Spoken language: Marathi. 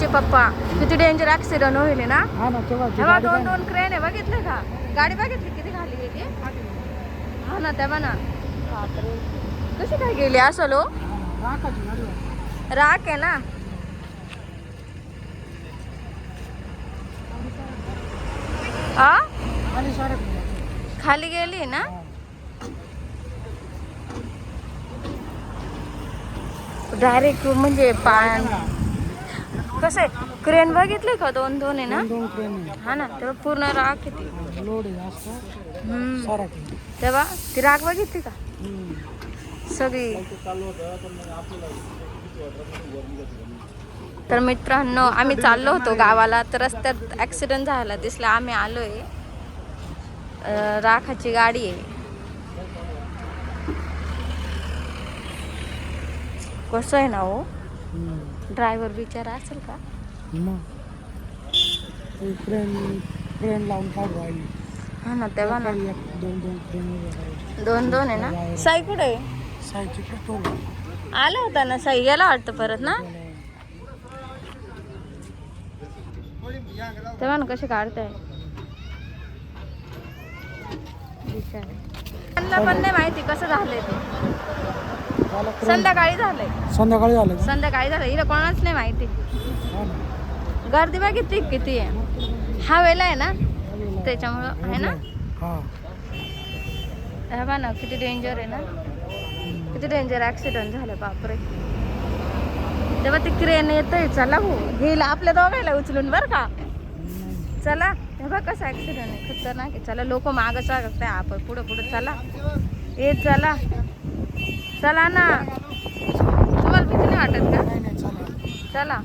राखाचे पप्पा किती डेंजर ऍक्सिडेंट होईल ना. हा ना तेव्हा तेव्हा दोन दोन क्रेन आहे बघितले का. गाडी बघितली किती खाली गेली. हा ना तेव्हा ना बापरे कशी काय गेली असं लो. राख आहे ना. आ खाली गेली ना. डायरेक्ट म्हणजे पान कसं आहे. क्रेन बघितले का दोन दोन आहे ना. हा ना तेव्हा पूर्ण राख किती तेव्हा ती राख बघितली का सगळी. तर मित्रांनो आम्ही चाललो होतो गावाला तर रस्त्यात ऍक्सिडेंट झाला दिसला. आम्ही आलोय राखाची गाडी आहे. कसं आहे ना हो. ड्रायव्हर बिचारा असेल का. हा ना तेव्हा ना दोन दोन आहे ना. साई कुठे आला होता ना. साई याला वाटतं परत ना. तेव्हा ना कसे काढताय त्यांना पण नाही माहिती कसं झालंय ते. संध्याकाळी झालंय. संध्याकाळी झालं हिला कोणाच नाही माहिती. गर्दी बघितली किती आहे. हा वेळेला आहे ना त्याच्यामुळं आहे ना. हा ना किती डेंजर आहे ना. किती डेंजर ऍक्सिडेंट झालं बापरे. तेव्हा ती क्रेन येतोय. चला हो गेला आपल्या दोघायला उचलून बरं का. चला तेव्हा कसं ऍक्सिडेंट आहे खतरनाक आहे. चला लोक मागं सांगताय आपण पुढे पुढे चला. ये चला चला ना. तुम्हाला भीती नाही वाटत का. चला